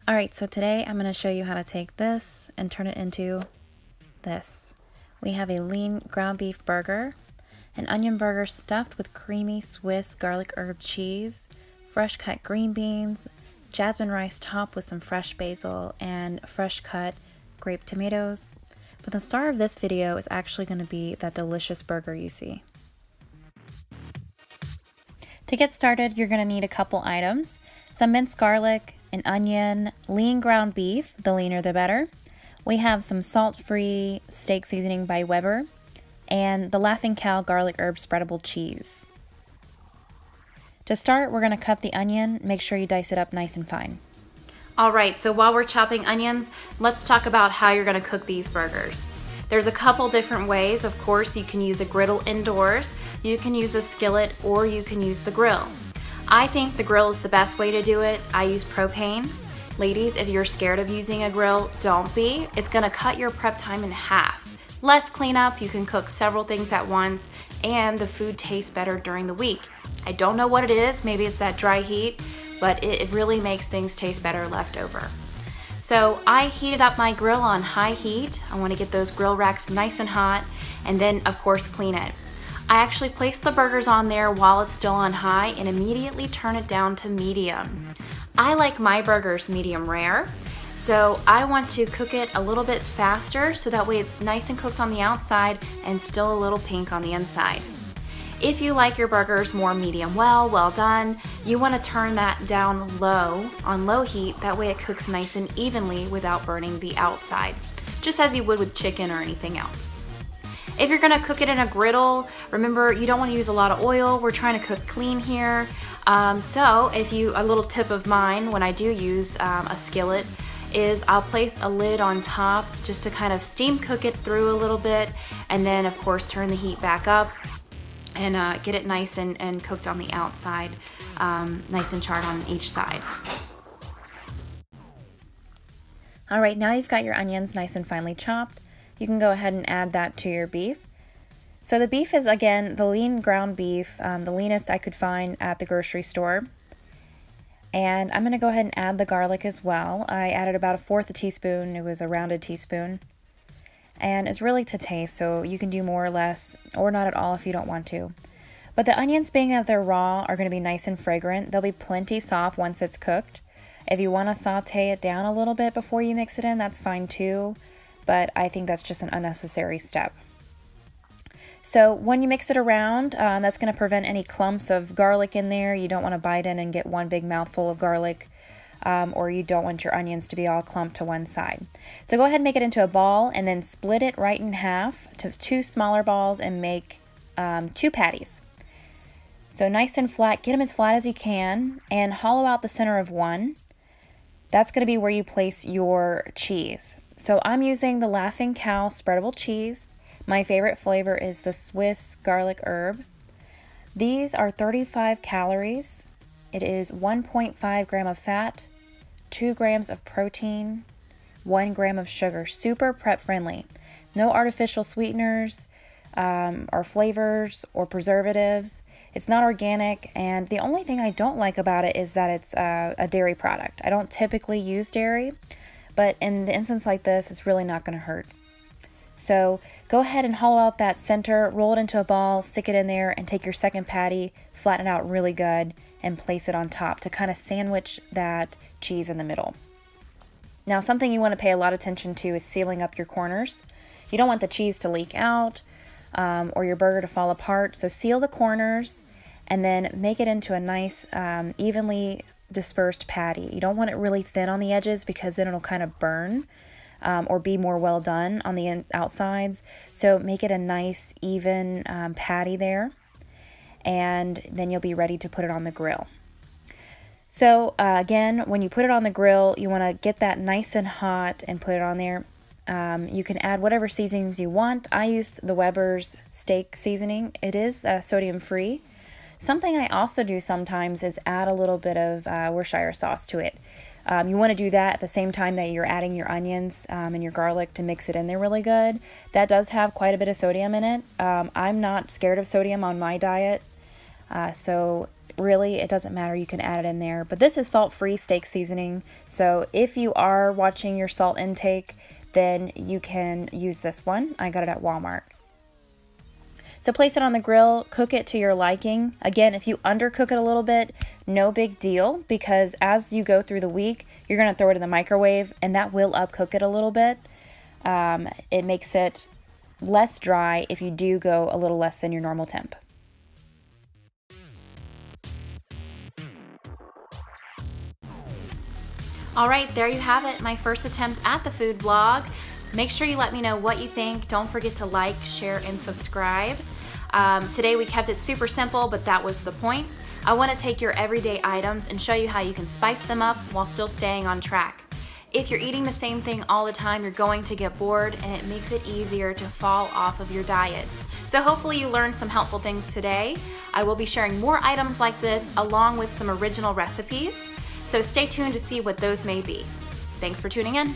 Alright, so today I'm going to show you how to take this and turn it into this. We have a lean ground beef burger, an onion burger stuffed with creamy Swiss garlic herb cheese, fresh cut green beans, jasmine rice topped with some fresh basil, and fresh cut grape tomatoes. But the star of this video is actually going to be that delicious burger you see. To get started, you're going to need a couple items: some minced garlic, an onion, lean ground beef, the leaner the better. We have some salt-free steak seasoning by Weber, and the Laughing Cow garlic herb spreadable cheese. To start, we're going to cut the onion. Make sure you dice it up nice and fine. Alright, so while we're chopping onions, let's talk about how you're going to cook these burgers. There's a couple different ways. Of course, you can use a griddle indoors, you can use a skillet, or you can use the grill. I think the grill is the best way to do it. I use propane. Ladies, if you're scared of using a grill, don't be. It's gonna cut your prep time in half. Less cleanup, you can cook several things at once, and the food tastes better during the week. I don't know what it is, maybe it's that dry heat, but it really makes things taste better left over. So I heated up my grill on high heat. I wanna get those grill racks nice and hot, and then of course clean it. I actually place the burgers on there while it's still on high and immediately turn it down to medium. I like my burgers medium rare, so I want to cook it a little bit faster so that way it's nice and cooked on the outside and still a little pink on the inside. If you like your burgers more medium well done, you want to turn that down low on low heat, that way it cooks nice and evenly without burning the outside, just as you would with chicken or anything else. If you're gonna cook it in a griddle, remember you don't want to use a lot of oil. We're trying to cook clean here. So a little tip of mine when I do use a skillet is I'll place a lid on top just to kind of steam cook it through a little bit, and then of course turn the heat back up and get it nice and cooked on the outside, nice and charred on each side. All right, now you've got your onions nice and finely chopped. You can go ahead and add that to your beef. So the beef is, again, the lean ground beef, the leanest I could find at the grocery store. And I'm going to go ahead and add the garlic as well. I added about 1/4 teaspoon. It was a rounded teaspoon. And it's really to taste, so you can do more or less, or not at all if you don't want to. But the onions, being that they're raw, are going to be nice and fragrant. They'll be plenty soft once it's cooked. If you want to saute it down a little bit before you mix it in, that's fine too. But I think that's just an unnecessary step. So when you mix it around, that's going to prevent any clumps of garlic in there. You don't want to bite in and get one big mouthful of garlic, or you don't want your onions to be all clumped to one side. So go ahead and make it into a ball and then split it right in half to 2 smaller balls and make 2 patties. So nice and flat, get them as flat as you can, and hollow out the center of one. That's going to be where you place your cheese. So I'm using the Laughing Cow spreadable cheese. My favorite flavor is the Swiss garlic herb. These are 35 calories. It is 1.5 gram of fat, 2 grams of protein, 1 gram of sugar. Super prep friendly. No artificial sweeteners or flavors or preservatives. It's not organic, and the only thing I don't like about it is that it's a dairy product. I don't typically use dairy, but in the instance like this, it's really not going to hurt. So go ahead and hollow out that center, roll it into a ball, stick it in there, and take your second patty, flatten it out really good, and place it on top to kind of sandwich that cheese in the middle. Now, something you want to pay a lot of attention to is sealing up your corners. You don't want the cheese to leak out or your burger to fall apart, so seal the corners and then make it into a nice evenly dispersed patty. You don't want it really thin on the edges because then it'll kind of burn or be more well done on the outsides. So make it a nice even patty there, and then you'll be ready to put it on the grill. So again, when you put it on the grill, you want to get that nice and hot and put it on there. You can add whatever seasonings you want. I used the Weber's steak seasoning. It is sodium free. Something I also do sometimes is add a little bit of Worcestershire sauce to it. You want to do that at the same time that you're adding your onions and your garlic to mix it in there really good. That does have quite a bit of sodium in it. I'm not scared of sodium on my diet, so really, it doesn't matter, you can add it in there. But this is salt-free steak seasoning, so if you are watching your salt intake, then you can use this one. I got it at Walmart. So place it on the grill, cook it to your liking. Again, if you undercook it a little bit, no big deal, because as you go through the week, you're going to throw it in the microwave, and that will upcook it a little bit. It makes it less dry if you do go a little less than your normal temp. All right, there you have it, my first attempt at the food blog. Make sure you let me know what you think. Don't forget to like, share, and subscribe. Today we kept it super simple, but that was the point. I want to take your everyday items and show you how you can spice them up while still staying on track. If you're eating the same thing all the time, you're going to get bored, and it makes it easier to fall off of your diet. So hopefully you learned some helpful things today. I will be sharing more items like this along with some original recipes. So stay tuned to see what those may be. Thanks for tuning in.